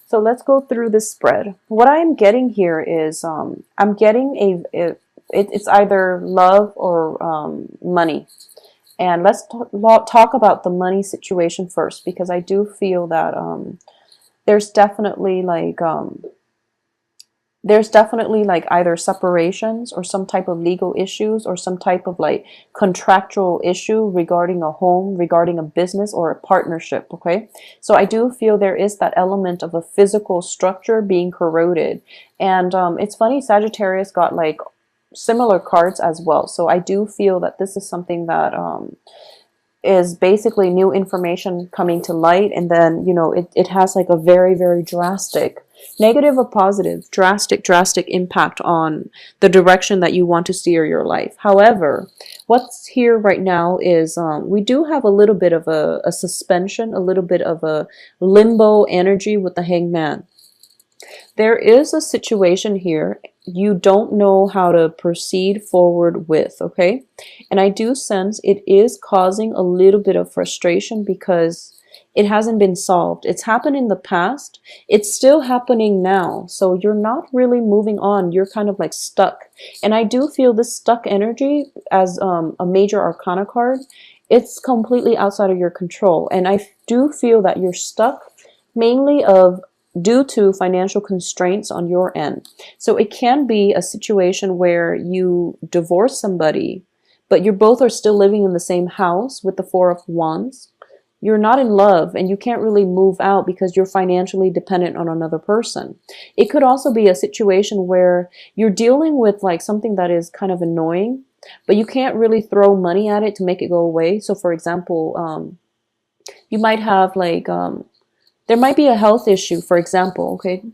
So let's go through this spread. What I am getting here is I'm getting it's either love or money. And let's talk about the money situation first, because I do feel that there's definitely like either separations or some type of legal issues or some type of like contractual issue regarding a home, regarding a business or a partnership. Okay, so I do feel there is that element of a physical structure being corroded. And it's funny, Sagittarius got like similar cards as well, so I do feel that this is something that is basically new information coming to light, and then it has like a very, very drastic, negative or positive, drastic impact on the direction that you want to steer your life. However, what's here right now is we do have a little bit of a suspension, a little bit of a limbo energy with the Hangman. There is a situation here you don't know how to proceed forward with, okay? And I do sense it is causing a little bit of frustration because it hasn't been solved. It's happened in the past. It's still happening now. So you're not really moving on. You're kind of like stuck. And I do feel this stuck energy as a major arcana card. It's completely outside of your control. And I do feel that you're stuck mainly due to financial constraints on your end. So it can be a situation where you divorce somebody, but you both are still living in the same house with the Four of Wands. You're not in love and you can't really move out because you're financially dependent on another person. It could also be a situation where you're dealing with like something that is kind of annoying, but you can't really throw money at it to make it go away. So for example, you might have like there might be a health issue, for example, okay?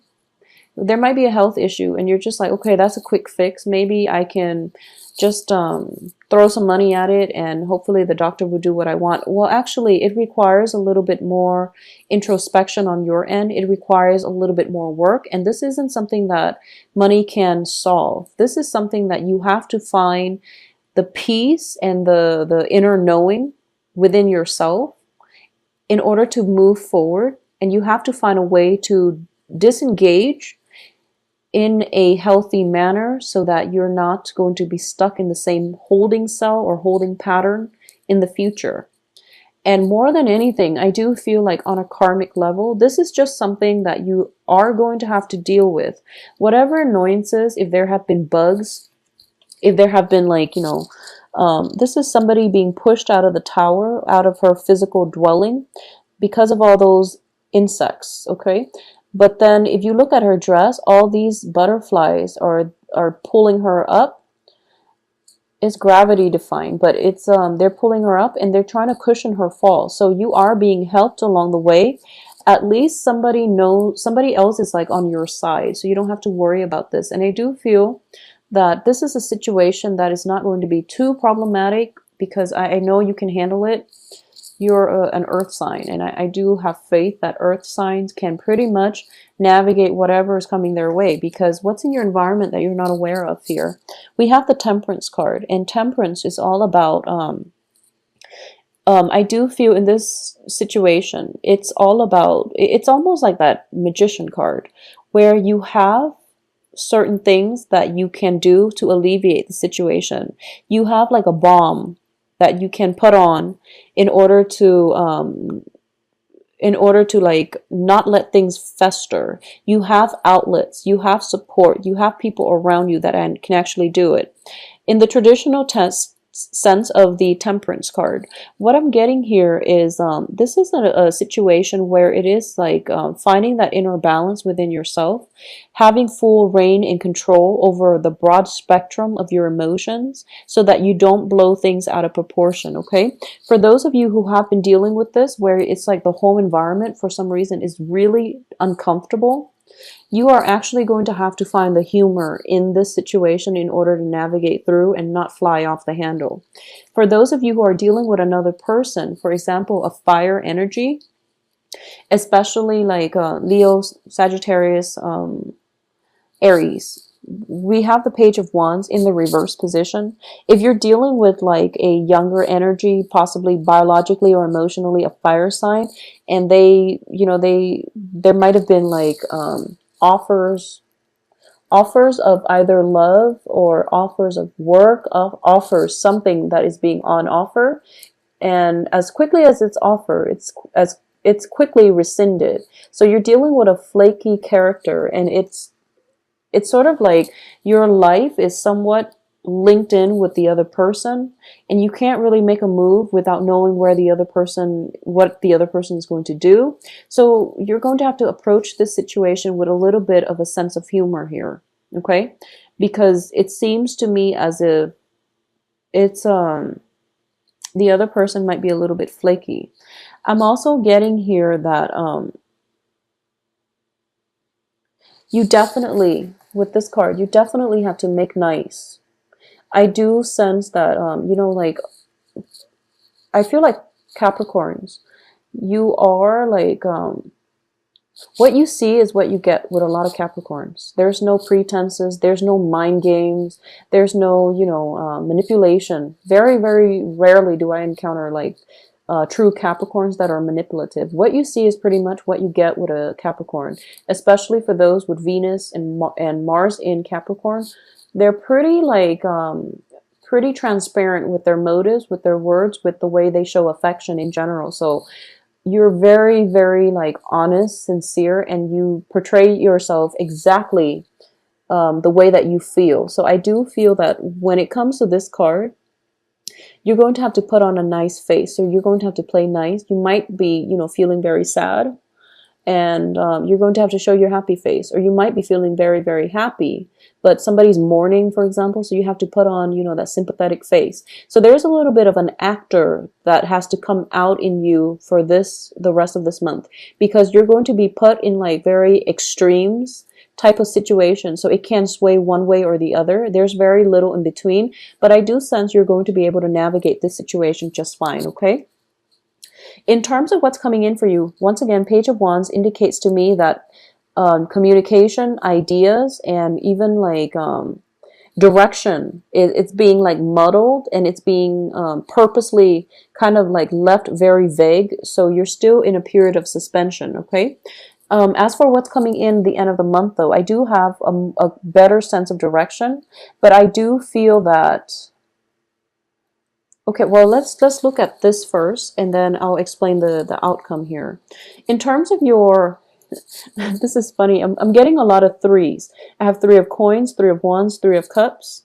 There might be a health issue and you're just like, okay, that's a quick fix. Maybe I can just throw some money at it and hopefully the doctor will do what I want. Well, actually, it requires a little bit more introspection on your end. It requires a little bit more work. And this isn't something that money can solve. This is something that you have to find the peace and the inner knowing within yourself in order to move forward. And you have to find a way to disengage in a healthy manner so that you're not going to be stuck in the same holding cell or holding pattern in the future. And more than anything, I do feel like on a karmic level, this is just something that you are going to have to deal with. Whatever annoyances, if there have been bugs, if there have been like, this is somebody being pushed out of the tower, out of her physical dwelling because of all those insects, okay? But then if you look at her dress, all these butterflies are pulling her up. It's gravity defying, but it's they're pulling her up and they're trying to cushion her fall. So you are being helped along the way. At least somebody else is like on your side, so you don't have to worry about this. And I do feel that this is a situation that is not going to be too problematic because I know you can handle it. You're an earth sign, and I do have faith that earth signs can pretty much navigate whatever is coming their way, because what's in your environment that you're not aware of here? We have the Temperance card, and Temperance is all about I do feel in this situation it's all about, it's almost like that Magician card where you have certain things that you can do to alleviate the situation. You have like a bomb that you can put on in order to like not let things fester. You have outlets, you have support, you have people around you that can actually do it. In the traditional sense of the Temperance card, what I'm getting here is this is a situation where it is like finding that inner balance within yourself, having full reign and control over the broad spectrum of your emotions so that you don't blow things out of proportion, okay? For those of you who have been dealing with this, where it's like the home environment for some reason is really uncomfortable, you are actually going to have to find the humor in this situation in order to navigate through and not fly off the handle. For those of you who are dealing with another person, for example, a fire energy, especially like Leo, Sagittarius, Aries, we have the Page of Wands in the reverse position. If you're dealing with like a younger energy, possibly biologically or emotionally a fire sign, and they, you know, there might have been like offers of either love or offers of work, offers something that is being on offer, and as quickly as it's offered, it's quickly rescinded. So you're dealing with a flaky character, and it's sort of like your life is somewhat linked in with the other person, and you can't really make a move without knowing what the other person is going to do. So you're going to have to approach this situation with a little bit of a sense of humor here, okay? Because it seems to me as if it's the other person might be a little bit flaky. I'm also getting here that you definitely, with this card, you definitely have to make nice. I do sense that, you know, like, I feel like Capricorns, you are like, what you see is what you get with a lot of Capricorns. There's no pretenses. There's no mind games. There's no, you know, manipulation. Very, very rarely do I encounter like true Capricorns that are manipulative. What you see is pretty much what you get with a Capricorn, especially for those with Venus and Mars in Capricorn. They're pretty like pretty transparent with their motives, with their words, with the way they show affection in general. So you're very, very like honest, sincere, and you portray yourself exactly the way that you feel. So I do feel that when it comes to this card, you're going to have to put on a nice face. So you're going to have to play nice. You might be, you know, feeling very sad, and you're going to have to show your happy face. Or you might be feeling very, very happy, but somebody's mourning, for example, so you have to put on, you know, that sympathetic face. So there's a little bit of an actor that has to come out in you for the rest of this month, because you're going to be put in like very extremes type of situation. So it can sway one way or the other. There's very little in between, but I do sense you're going to be able to navigate this situation just fine, okay? In terms of what's coming in for you, once again, Page of Wands indicates to me that communication, ideas, and even like direction, it's being like muddled, and it's being purposely kind of like left very vague. So you're still in a period of suspension, okay? As for what's coming in the end of the month, though, I do have a better sense of direction, but I do feel that. Okay, well, let's look at this first, and then I'll explain the outcome here. In terms of your, this is funny, I'm getting a lot of threes. I have 3 of coins, 3 of wands, 3 of cups.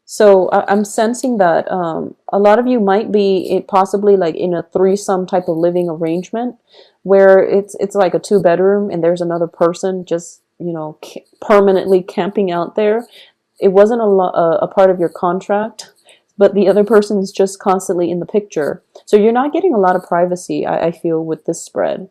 So I'm sensing that a lot of you might be possibly like in a threesome type of living arrangement, where it's like a 2-bedroom and there's another person just, you know, permanently camping out there. It wasn't a part of your contract, but the other person is just constantly in the picture. So you're not getting a lot of privacy, I feel, with this spread.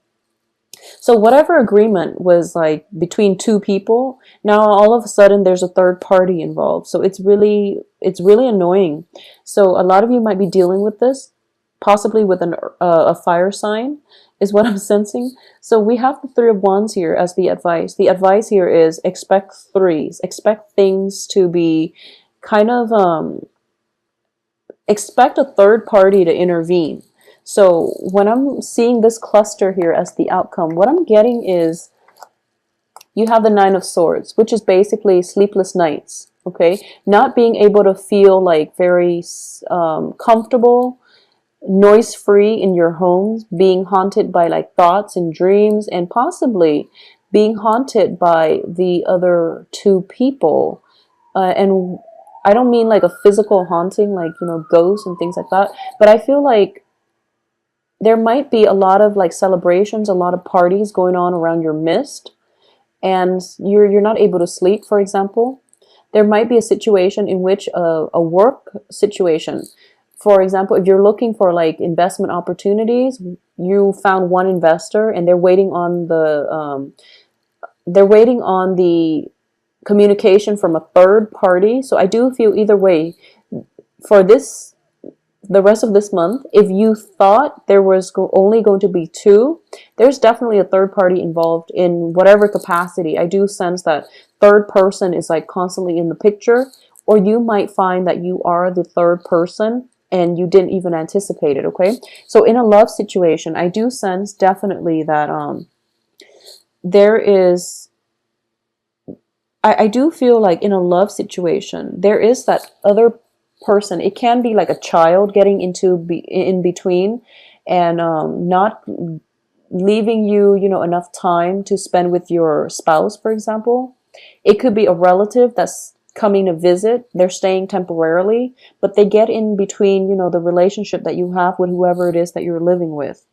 So whatever agreement was like between 2 people, now all of a sudden there's a third party involved. So it's really annoying. So a lot of you might be dealing with this, possibly with a fire sign, is what I'm sensing. So we have the 3 of wands here as the advice. The advice here is expect threes. Expect things to be kind of expect a third party to intervene. So when I'm seeing this cluster here as the outcome, what I'm getting is you have the 9 of swords, which is basically sleepless nights, okay? Not being able to feel like very comfortable, noise-free in your homes, being haunted by like thoughts and dreams, and possibly being haunted by the other 2 people. And I don't mean like a physical haunting, like, you know, ghosts and things like that, but I feel like there might be a lot of like celebrations, a lot of parties going on around your midst, and you're not able to sleep, for example. There might be a situation in which a work situation, for example, if you're looking for like investment opportunities, you found one investor and they're waiting on the communication from a third party. So I do feel either way, for this the rest of this month, if you thought there was only going to be two, there's definitely a third party involved in whatever capacity. I do sense that third person is like constantly in the picture, or you might find that you are the third person and you didn't even anticipate it, okay? So in a love situation, I do sense definitely that there is, I do feel like in a love situation, there is that other person. It can be like a child getting in between and not leaving you, you know, enough time to spend with your spouse, for example. It could be a relative that's coming to visit. They're staying temporarily, but they get in between, you know, the relationship that you have with whoever it is that you're living with.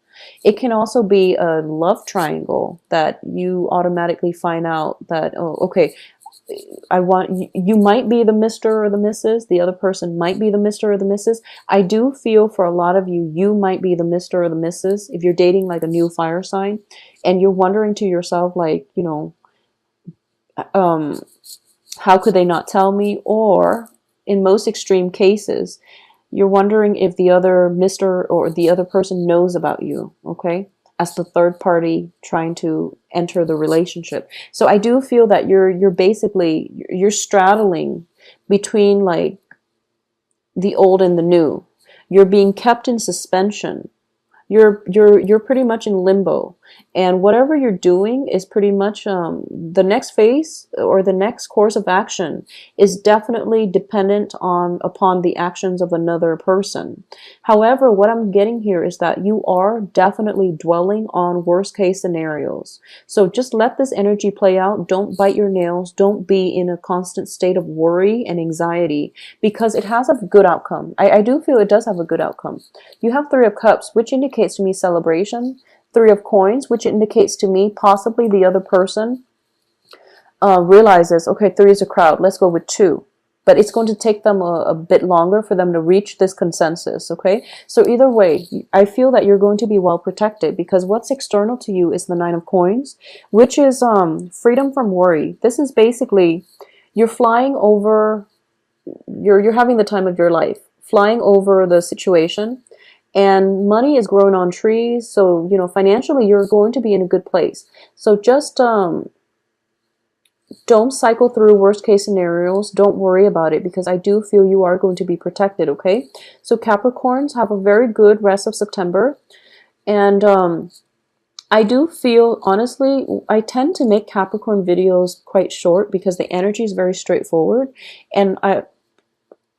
It can also be a love triangle that you automatically find out that, oh, okay, I want you might be the Mr. or the Mrs. The other person might be the Mr. or the Mrs. I do feel for a lot of you, you might be the Mr. or the Mrs. if you're dating like a new fire sign and you're wondering to yourself, like, you know, how could they not tell me? Or in most extreme cases, you're wondering if the other Mr. or the other person knows about you, okay? As the third party trying to enter the relationship. So I do feel that you're basically you're straddling between like the old and the new. You're being kept in suspension. You're pretty much in limbo, and whatever you're doing is pretty much the next phase or the next course of action is definitely dependent on upon the actions of another person. However, what I'm getting here is that you are definitely dwelling on worst case scenarios. So just let this energy play out. Don't bite your nails. Don't be in a constant state of worry and anxiety, because it has a good outcome. I do feel it does have a good outcome. You have Three of Cups, which indicates to me celebration. Three of Coins, which indicates to me possibly the other person realizes, okay, three is a crowd, let's go with two. But it's going to take them a bit longer for them to reach this consensus, okay? So either way, I feel that you're going to be well protected, because what's external to you is the Nine of Coins, which is freedom from worry. This is basically, you're flying over, you're having the time of your life, flying over the situation, and money is growing on trees. So, you know, financially, you're going to be in a good place. So just don't cycle through worst case scenarios. Don't worry about it, because I do feel you are going to be protected, okay? So Capricorns, have a very good rest of September. And I do feel, honestly, I tend to make Capricorn videos quite short because the energy is very straightforward. And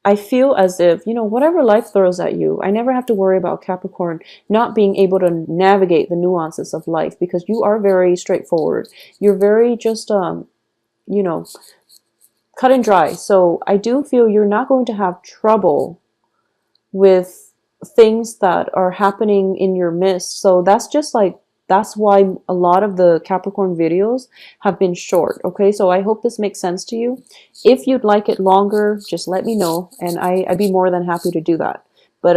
I feel as if, you know, whatever life throws at you, I never have to worry about Capricorn not being able to navigate the nuances of life, because you are very straightforward. You're very just, you know, cut and dry. So I do feel you're not going to have trouble with things that are happening in your midst. So that's just like, that's why a lot of the Capricorn videos have been short, okay? So I hope this makes sense to you. If you'd like it longer, just let me know, and I'd be more than happy to do that. But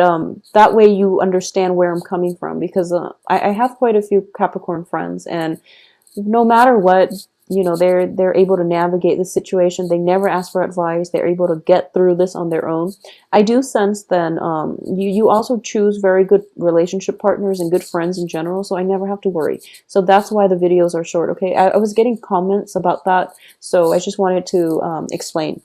that way you understand where I'm coming from, because I have quite a few Capricorn friends, and no matter what, you know, they're able to navigate the situation. They never ask for advice. They're able to get through this on their own. I do sense then you also choose very good relationship partners and good friends in general, so I never have to worry. So that's why the videos are short, okay? I was getting comments about that, so I just wanted to explain.